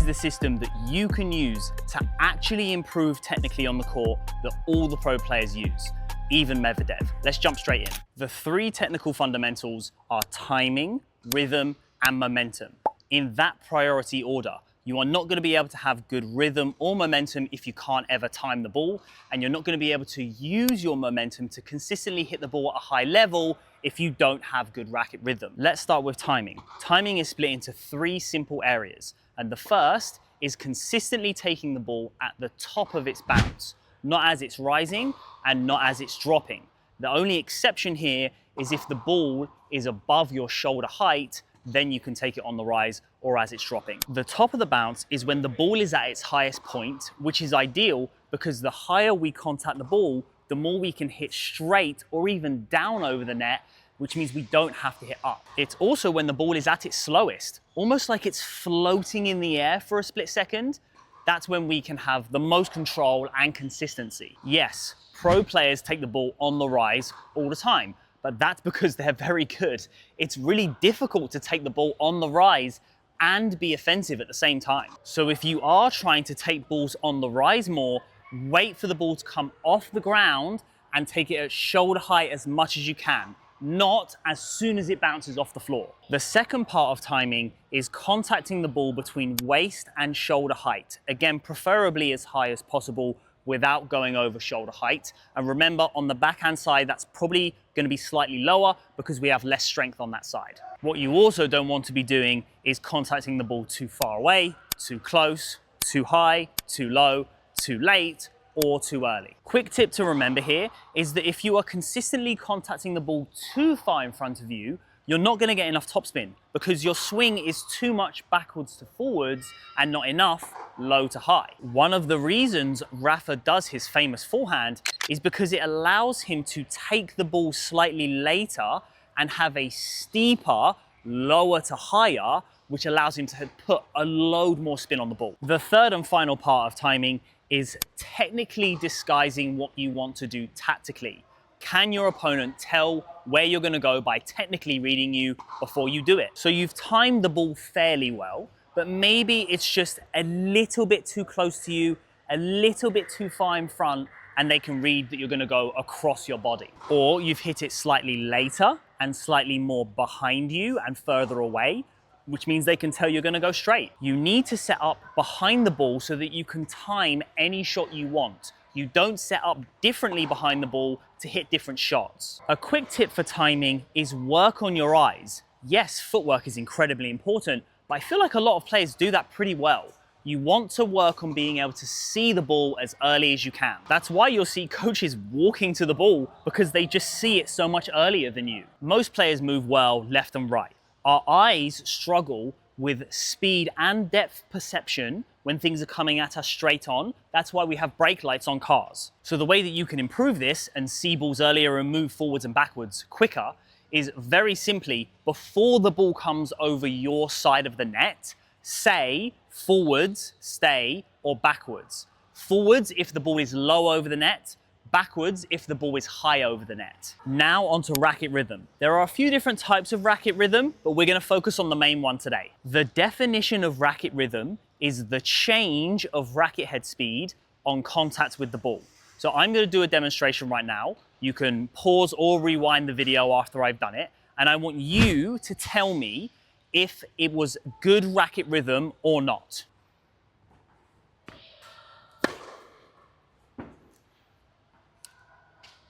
the system that you can use to actually improve technically on the court that all the pro players use, even Medvedev. Let's jump straight in. The three technical fundamentals are timing, rhythm, and momentum. In that priority order. You are not going to be able to have good rhythm or momentum if you can't ever time the ball, and you're not going to be able to use your momentum to consistently hit the ball at a high level if you don't have good racket rhythm. Let's start with timing. Timing is split into three simple areas, and the first is consistently taking the ball at the top of its bounce, not as it's rising and not as it's dropping. The only exception here is if the ball is above your shoulder height, then you can take it on the rise or as it's dropping. The top of the bounce is when the ball is at its highest point, which is ideal because the higher we contact the ball, the more we can hit straight or even down over the net, which means we don't have to hit up. It's also when the ball is at its slowest, almost like it's floating in the air for a split second. That's when we can have the most control and consistency. Yes, pro players take the ball on the rise all the time, but that's because they're very good. It's really difficult to take the ball on the rise and be offensive at the same time. So if you are trying to take balls on the rise more, wait for the ball to come off the ground and take it at shoulder height as much as you can, not as soon as it bounces off the floor. The second part of timing is contacting the ball between waist and shoulder height. Again, preferably as high as possible without going over shoulder height. And remember, on the backhand side, that's probably going to be slightly lower because we have less strength on that side. What you also don't want to be doing is contacting the ball too far away, too close, too high, too low, too late, or too early. Quick tip to remember here is that if you are consistently contacting the ball too far in front of you, you're not going to get enough topspin because your swing is too much backwards to forwards and not enough low to high. One of the reasons Rafa does his famous forehand is because it allows him to take the ball slightly later and have a steeper, lower to higher, which allows him to put a load more spin on the ball. The third and final part of timing is technically disguising what you want to do tactically. Can your opponent tell where you're going to go by technically reading you before you do it? So you've timed the ball fairly well, but maybe it's just a little bit too close to you, a little bit too far in front, and they can read that you're going to go across your body. Or you've hit it slightly later and slightly more behind you and further away, which means they can tell you're going to go straight. You need to set up behind the ball so that you can time any shot you want. You don't set up differently behind the ball to hit different shots. A quick tip for timing is work on your eyes. Yes, footwork is incredibly important, but I feel like a lot of players do that pretty well. You want to work on being able to see the ball as early as you can. That's why you'll see coaches walking to the ball because they just see it so much earlier than you. Most players move well left and right. Our eyes struggle with speed and depth perception when things are coming at us straight on. That's why we have brake lights on cars. So the way that you can improve this and see balls earlier and move forwards and backwards quicker is very simply, before the ball comes over your side of the net, say forwards, stay, or backwards. Forwards if the ball is low over the net, backwards if the ball is high over the net. Now onto racket rhythm. There are a few different types of racket rhythm, but we're going to focus on the main one today. The definition of racket rhythm is the change of racket head speed on contact with the ball. So I'm going to do a demonstration right now. You can pause or rewind the video after I've done it, and I want you to tell me if it was good racket rhythm or not.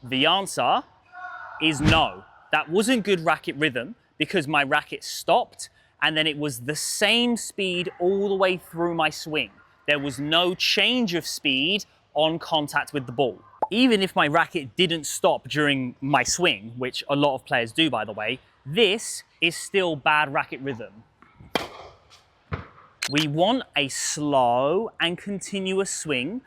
The answer is no. That wasn't good racket rhythm because my racket stopped and then it was the same speed all the way through my swing. There was no change of speed on contact with the ball. Even if my racket didn't stop during my swing, which a lot of players do, by the way, this is still bad racket rhythm. We want a slow and continuous swing,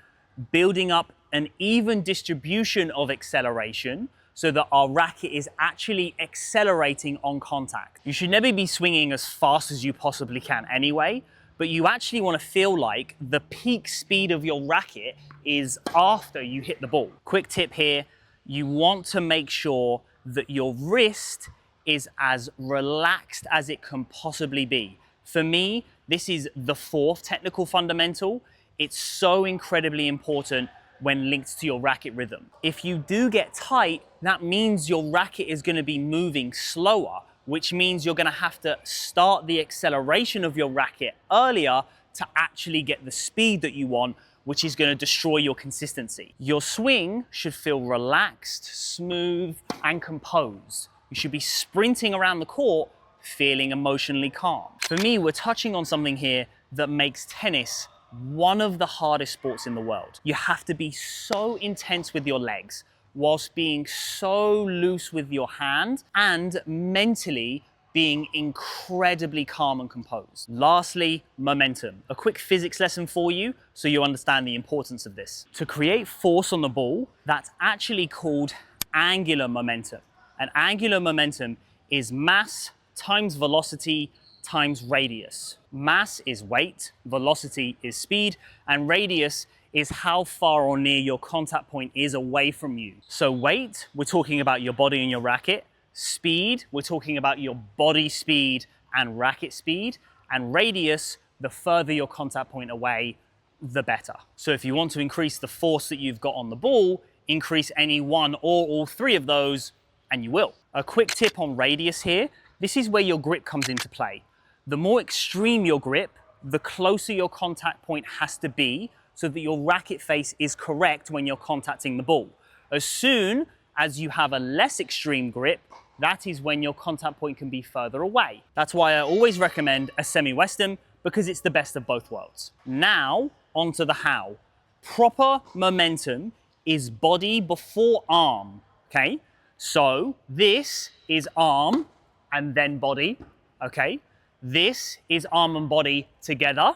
building up an even distribution of acceleration so that our racket is actually accelerating on contact. You should never be swinging as fast as you possibly can anyway, but you actually want to feel like the peak speed of your racket is after you hit the ball. Quick tip here, you want to make sure that your wrist is as relaxed as it can possibly be. For me, this is the fourth technical fundamental. It's so incredibly important when linked to your racket rhythm. If you do get tight, that means your racket is going to be moving slower, which means you're going to have to start the acceleration of your racket earlier to actually get the speed that you want, which is going to destroy your consistency. Your swing should feel relaxed, smooth, and composed. You should be sprinting around the court feeling emotionally calm. For me, we're touching on something here that makes tennis one of the hardest sports in the world. You have to be so intense with your legs whilst being so loose with your hand and mentally being incredibly calm and composed. Lastly, momentum. A quick physics lesson for you so you understand the importance of this. To create force on the ball, that's actually called angular momentum. And angular momentum is mass times velocity times radius. Mass is weight, velocity is speed, and radius is how far or near your contact point is away from you. So weight, we're talking about your body and your racket. Speed, we're talking about your body speed and racket speed. And radius, the further your contact point away, the better. So if you want to increase the force that you've got on the ball, increase any one or all three of those, and you will. A quick tip on radius here. This is where your grip comes into play. The more extreme your grip, the closer your contact point has to be so that your racket face is correct when you're contacting the ball. As soon as you have a less extreme grip, that is when your contact point can be further away. That's why I always recommend a semi-western, because it's the best of both worlds. Now, onto the how. Proper momentum is body before arm, okay? So this is arm and then body, okay? This is arm and body together,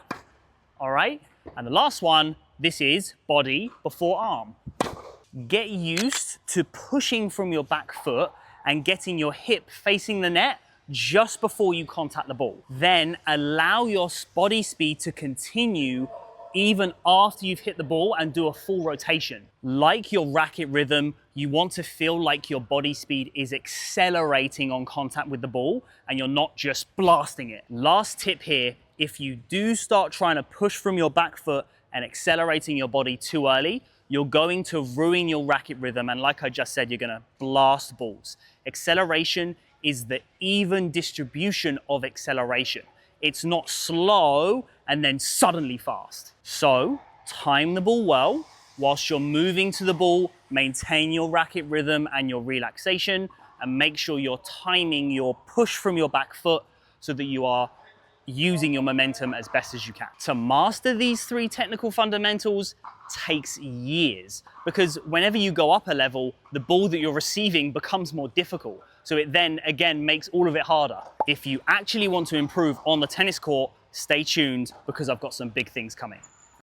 all right? And the last one, this is body before arm. Get used to pushing from your back foot and getting your hip facing the net just before you contact the ball. Then allow your body speed to continue even after you've hit the ball and do a full rotation. Like your racket rhythm, you want to feel like your body speed is accelerating on contact with the ball and you're not just blasting it. Last tip here, if you do start trying to push from your back foot and accelerating your body too early, you're going to ruin your racket rhythm, and like I just said, you're gonna blast balls. Acceleration is the even distribution of acceleration. It's not slow and then suddenly fast. So time the ball well. Whilst you're moving to the ball, maintain your racket rhythm and your relaxation, and make sure you're timing your push from your back foot so that you are using your momentum as best as you can. To master these three technical fundamentals takes years, because whenever you go up a level, the ball that you're receiving becomes more difficult. So it then again makes all of it harder. If you actually want to improve on the tennis court, stay tuned, because I've got some big things coming.